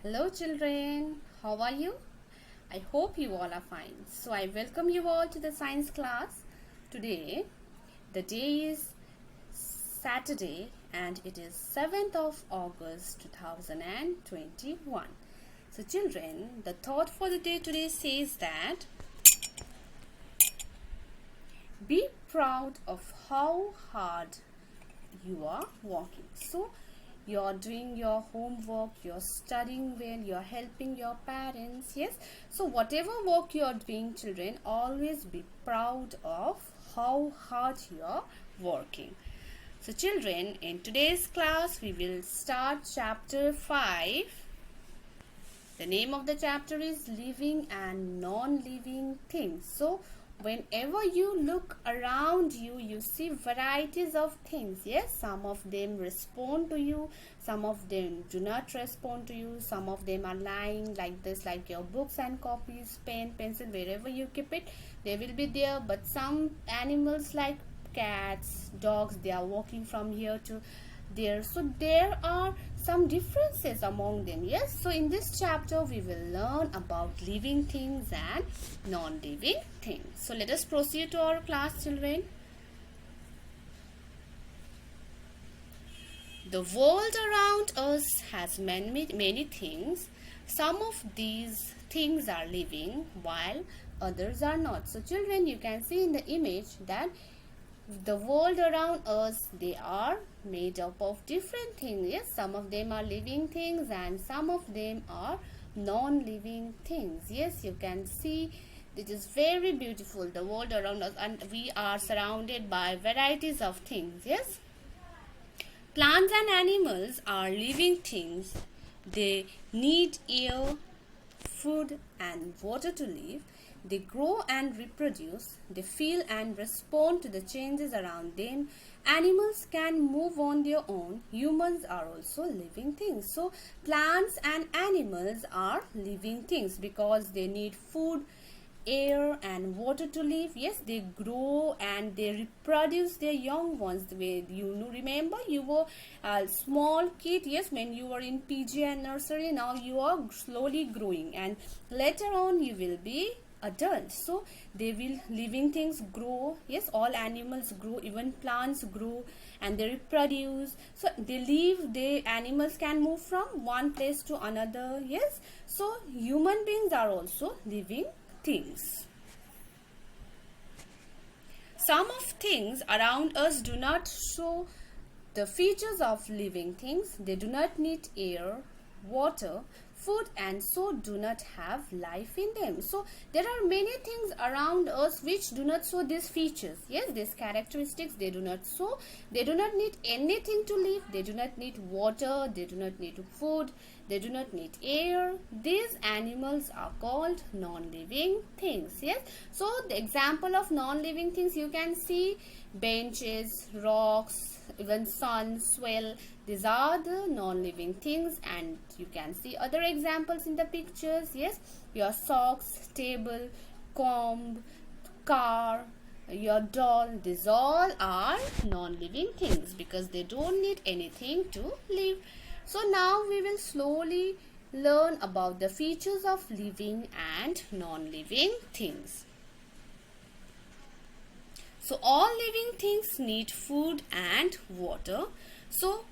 Hello children, how are you? I hope you all are fine. So I welcome you all to the science class. Today, the day is Saturday and it is 7th of August 2021. So children, the thought for the day today says that be proud of how hard you are working. So you're doing your homework, you're studying well, you're helping your parents. Yes, so whatever work you're doing, children, always be proud of how hard you're working. So children, in today's class we will start chapter 5. The name of the chapter is living and non-living things. So whenever you look around you, you see varieties of things. Yes, some of them respond to you, some of them do not respond to you, some of them are lying like this, like your books and copies, pen, pencil, wherever you keep it, they will be there. But some animals like cats, dogs, they are walking from here to there. So there are some differences among them. Yes, so in this chapter we will learn about living things and non-living things. So let us proceed to our class, children. The world around us has many things. Some of these things are living while others are not. So children, you can see in the image that the world around us, they are made up of different things. Yes, some of them are living things and some of them are non-living things. Yes, you can see it is very beautiful, the world around us, and we are surrounded by varieties of things. Yes, plants and animals are living things. They need air, food and water to live. They grow and reproduce. They feel and respond to the changes around them. Animals can move on their own. Humans are also living things. So plants and animals are living things because they need food, air and water to live. Yes, they grow and they reproduce their young ones. The way you remember, you were a small kid. Yes, when you were in PG and nursery, now you are slowly growing and later on you will be adult. So they will, living things grow. Yes, all animals grow, even plants grow and they reproduce. So they live, the animals can move from one place to another. Yes, so human beings are also living things. Some of things around us do not show the features of living things. They do not need air, water, food and so do not have life in them. So there are many things around us which do not show these features. Yes, these characteristics they do not show. They do not need anything to live. They do not need water. They do not need food. They do not need air. These animals are called non-living things. Yes, so the example of non-living things, you can see benches, rocks, even sun, swell. These are the non-living things and you can see other examples in the pictures. Yes, your socks, table, comb, car, your doll, these all are non-living things because they don't need anything to live. So now we will slowly learn about the features of living and non-living things. So all living things need food and water. So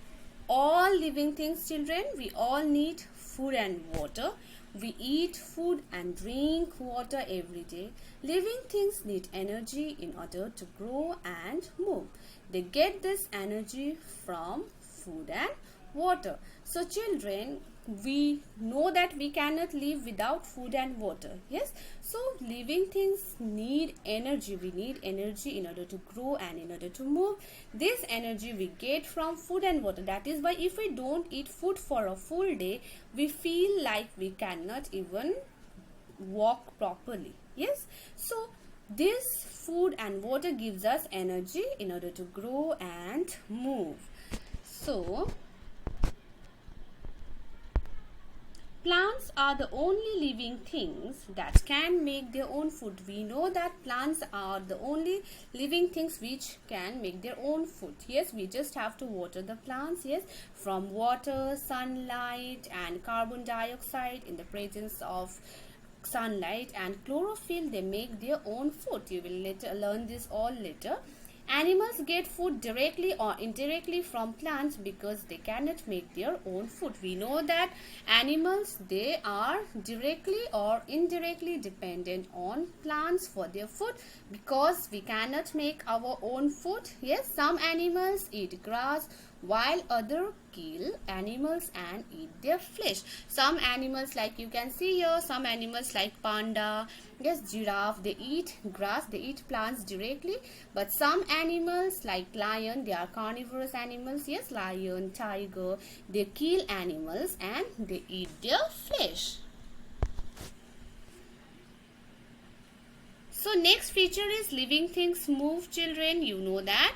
all living things, children, we all need food and water. We eat food and drink water every day. Living things need energy in order to grow and move. They get this energy from food and water. So children, we know that we cannot live without food and water. Yes, so living things need energy. We need energy in order to grow and in order to move. This energy we get from food and water. That is why if we don't eat food for a full day, we feel like we cannot even walk properly. Yes, so this food and water gives us energy in order to grow and move. So Plants are the only living things that can make their own food. We know that plants are the only living things which can make their own food. Yes, we just have to water the plants. Yes, from water, sunlight and carbon dioxide in the presence of sunlight and chlorophyll, they make their own food. You will later learn this all later. Animals get food directly or indirectly from plants because they cannot make their own food. We know that animals, they are directly or indirectly dependent on plants for their food because we cannot make our own food. Yes, some animals eat grass while other kill animals and eat their flesh. Some animals, like you can see here, some animals like panda, yes, giraffe, they eat grass, they eat plants directly. But some animals like lion, they are carnivorous animals. Yes, lion, tiger, they kill animals and they eat their flesh. So next feature is living things move. Children, you know that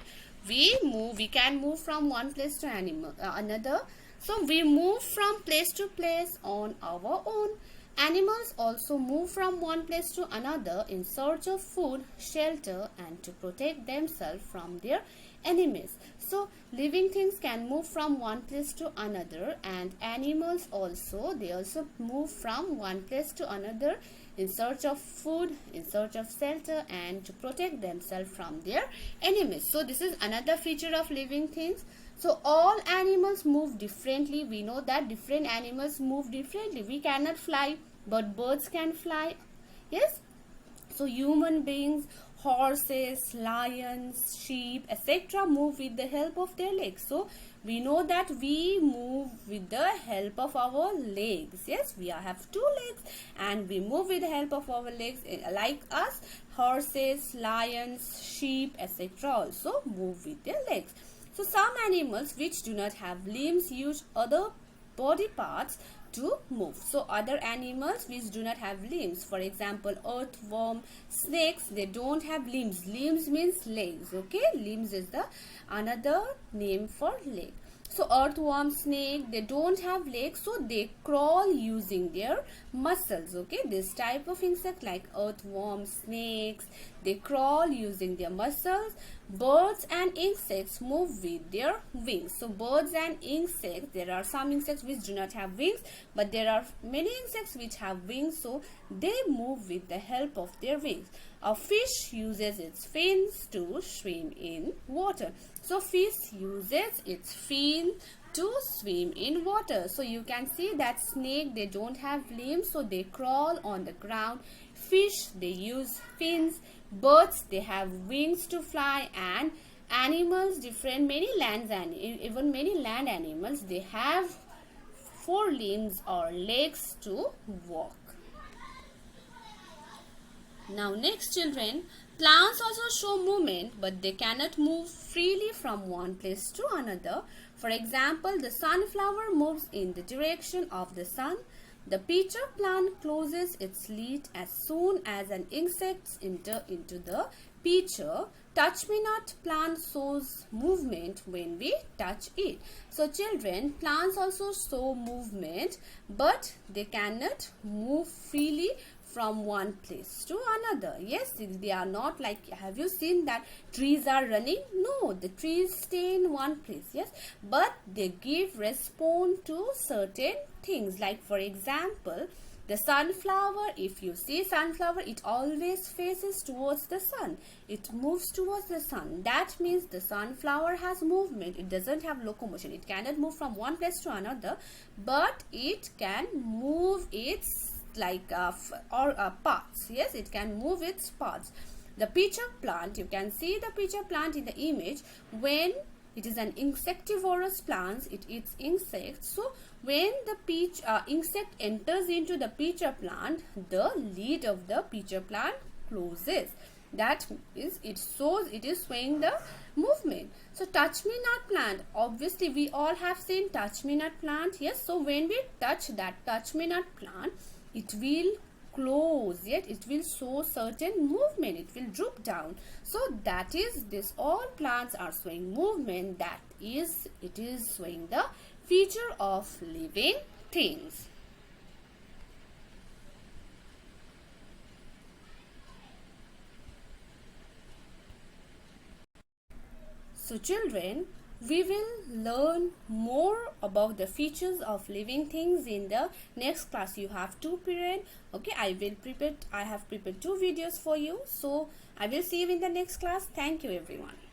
we can move from one place to another. So we move from place to place on our own. Animals also move from one place to another in search of food, shelter and to protect themselves from their enemies. So living things can move from one place to another, and animals also, they also move from one place to another in search of food, in search of shelter and to protect themselves from their enemies. So this is another feature of living things. So all animals move differently. We know that different animals move differently. We cannot fly, but birds can fly. Yes. So human beings, horses, lions, sheep, etc. move with the help of their legs. So we know that we move with the help of our legs. Yes, we have two legs and we move with the help of our legs. Like us, horses, lions, sheep, etc. also move with their legs. So some animals which do not have limbs use other body parts to move. So other animals which do not have limbs, for example earthworm, snakes, they don't have limbs. Limbs means legs. Okay, limbs is the another name for leg. So earthworm, snake, they don't have legs, so they crawl using their muscles. Okay, this type of insect like earthworm, snakes, they crawl using their muscles. Birds and insects move with their wings. So birds and insects, there are some insects which do not have wings, but there are many insects which have wings, so they move with the help of their wings. A fish uses its fins to swim in water. So fish uses its fin to swim in water. So you can see that snake, they don't have limbs, so they crawl on the ground. Fish, they use fins. Birds, they have wings to fly, and animals, many land animals, they have four limbs or legs to walk. Now next, children, plants also show movement, but they cannot move freely from one place to another. For example, the sunflower moves in the direction of the sun. The pitcher plant closes its lid as soon as an insect enters into the pitcher. Touch-me-not plant shows movement when we touch it. So children, plants also show movement, but they cannot move freely from one place to another. Yes, they are not like, have you seen that trees are running? No, the trees stay in one place. Yes, but they give response to certain things. Like for example, the sunflower, if you see sunflower, it always faces towards the sun. It moves towards the sun. That means the sunflower has movement. It doesn't have locomotion. It cannot move from one place to another, but it can move its parts. Yes, it can move its parts. The pitcher plant, you can see the pitcher plant in the image. When it is an insectivorous plant, it eats insects. So when the insect enters into the pitcher plant, the lid of the pitcher plant closes. That is, it shows it is showing the movement. So touch-me-not plant, obviously we all have seen touch-me-not plant. Yes, so when we touch that touch-me-not plant, it will close, yet it will show certain movement. It will droop down. So that is this. All plants are showing movement. That is, it is showing the feature of living things. So children, we will learn more about the features of living things in the next class. You have 2 periods. Okay, I have prepared 2 videos for you. So I will see you in the next class. Thank you everyone.